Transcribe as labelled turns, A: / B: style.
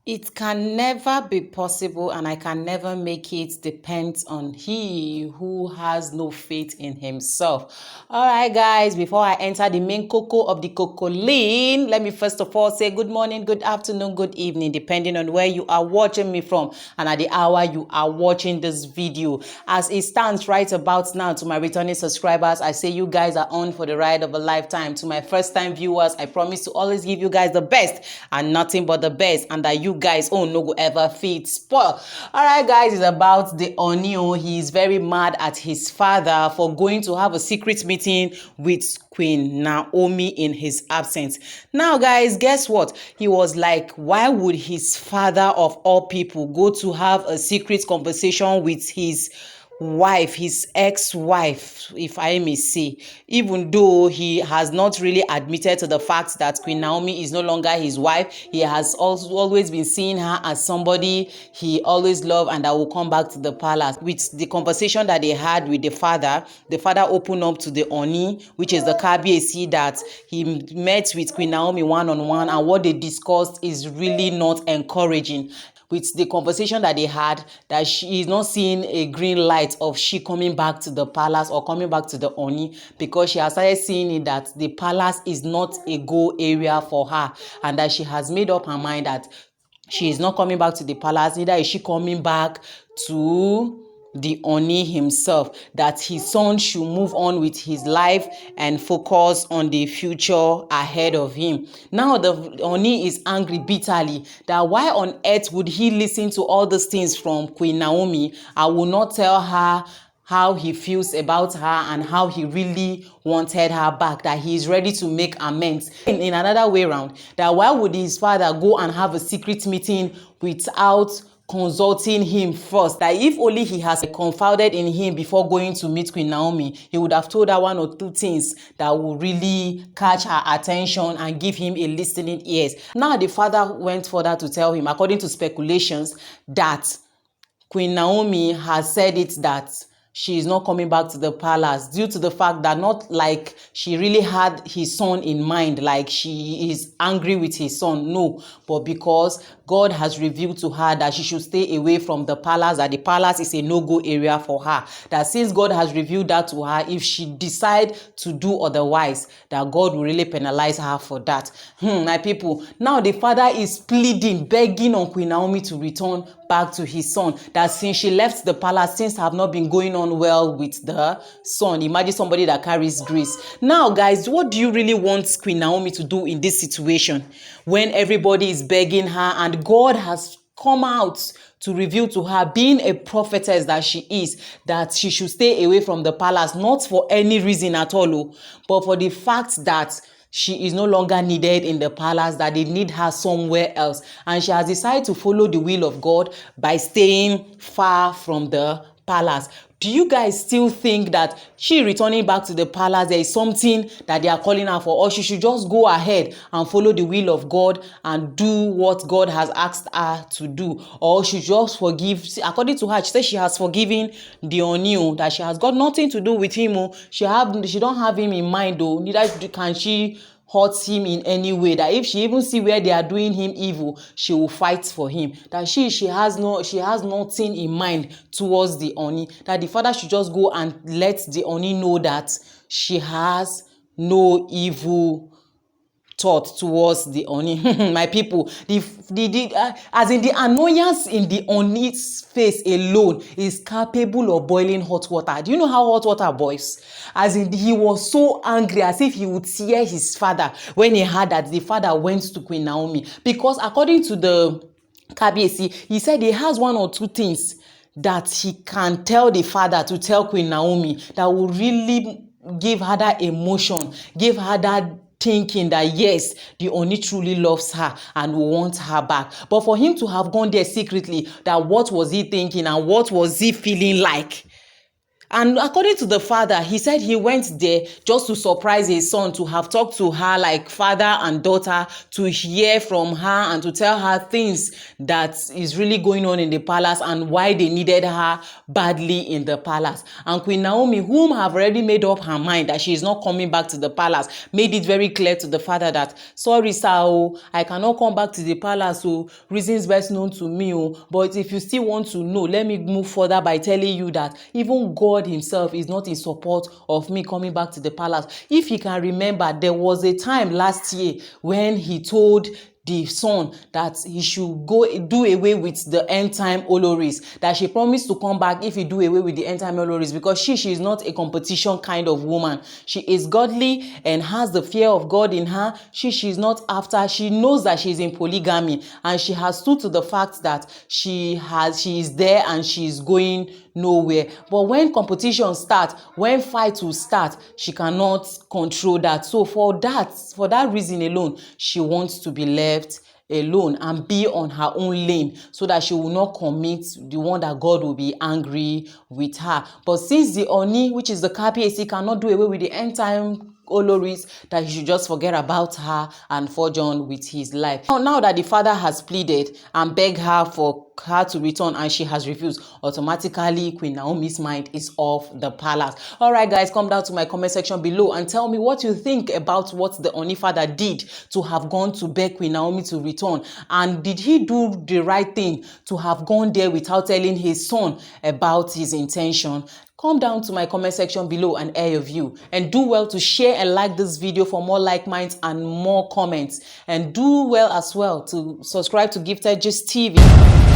A: It can never be possible, and I can never make it depend on he who has no faith in himself. All right, guys, before I enter the main cocoa of the cocoline, let me first of all say good morning, good afternoon, good evening, depending on where you are watching me from and at the hour you are watching this video. As it stands right about now, to my returning subscribers, I say you guys are on for the ride of a lifetime. To my first time viewers, I promise to always give you guys the best and nothing but the best, and that you guys no go ever fit spoil. All right, guys, it's about the Ooni. He is very mad at his father for going to have a secret meeting with Queen Naomi in his absence. Now, guys, guess what? He was like, why would his father of all people go to have a secret conversation with his wife, his ex-wife, if I may say, even though he has not really admitted to the fact that Queen Naomi is no longer his wife. He has also always been seeing her as somebody he always loved and that will come back to the palace. With the conversation that they had with the father opened up to the Ooni, which is the Kabiyesi, that he met with Queen Naomi one-on-one, and what they discussed is really not encouraging. With the conversation that they had, that she is not seeing a green light of she coming back to the palace or coming back to the Ooni, because she has started seeing it that the palace is not a go area for her, and that she has made up her mind that she is not coming back to the palace, neither is she coming back to the Ooni himself, that his son should move on with his life and focus on the future ahead of him. Now the Ooni is angry bitterly that why on earth would he listen to all these things from Queen Naomi? I will not tell her how he feels about her and how he really wanted her back, that he is ready to make amends. In another way round, that why would his father go and have a secret meeting without consulting him first? That if only he has confided in him before going to meet Queen Naomi, he would have told her one or two things that would really catch her attention and give him a listening ears. Now the father went further to tell him, according to speculations, that Queen Naomi has said it that she is not coming back to the palace due to the fact that not like she really had his son in mind, like she is angry with his son, no, but because God has revealed to her that she should stay away from the palace, that the palace is a no-go area for her, that since God has revealed that to her, if she decide to do otherwise, that God will really penalize her for that. My people, now the father is pleading, begging on Queen Naomi to return back to his son, that since she left the palace, things have not been going on well with the son. Imagine somebody that carries grace. Now, guys, what do you really want Queen Naomi to do in this situation when everybody is begging her and God has come out to reveal to her, being a prophetess that she is, that she should stay away from the palace, not for any reason at all, but for the fact that she is no longer needed in the palace, that they need her somewhere else. And she has decided to follow the will of God by staying far from the palace. Do you guys still think that she returning back to the palace, there is something that they are calling her for, or she should just go ahead and follow the will of God and do what God has asked her to do? Or she just forgive? According to her, she says she has forgiven the Ooni, that she has got nothing to do with him. She don't have him in mind, though. Neither can she hurt him in any way, that if she even see where they are doing him evil, she will fight for him, that she has nothing in mind towards the Ooni, that the father should just go and let the Ooni know that she has no evil thought towards the Ooni. My people, as in the annoyance in the Ooni's face alone is capable of boiling hot water. Do you know how hot water boils? As in, he was so angry, as if he would tear his father when he heard that the father went to Queen Naomi. Because according to the Kabiyesi, he said he has one or two things that he can tell the father to tell Queen Naomi that will really give her that emotion, give her that thinking that yes, the Ooni truly loves her and will want her back. But for him to have gone there secretly, that what was he thinking and what was he feeling like? And according to the father, he said he went there just to surprise his son, to have talked to her like father and daughter, to hear from her and to tell her things that is really going on in the palace and why they needed her badly in the palace. And Queen Naomi, whom have already made up her mind that she is not coming back to the palace, made it very clear to the father that, sorry sir, oh, I cannot come back to the palace, oh, reasons best known to me, oh, but if you still want to know, let me move further by telling you that even God himself is not in support of me coming back to the palace. If you can remember, there was a time last year when he told the son that he should go do away with the end time Oloris, that she promised to come back if he do away with the end time Oloris, because she is not a competition kind of woman. She is godly and has the fear of God in her. She is not after, she knows that she is in polygamy, and she has stood to the fact that she is there and she is going nowhere. But when competition starts, when fight will start, she cannot control that. So for that reason alone, she wants to be left alone and be on her own lane, so that she will not commit the one that God will be angry with her. But since the Oni, which is the KPAC, cannot do away with the end time Oloris, that he should just forget about her and forge on with his life. Now that the father has pleaded and begged her for her to return and she has refused, automatically Queen Naomi's mind is off the palace. All right guys, come down to my comment section below and tell me what you think about what the Oni father did to have gone to beg Queen Naomi to return, and did he do the right thing to have gone there without telling his son about his intention? Come down to my comment section below and air your view, and do well to share and like this video for more like minds and more comments, and do well as well to subscribe to Gifted Gist TV.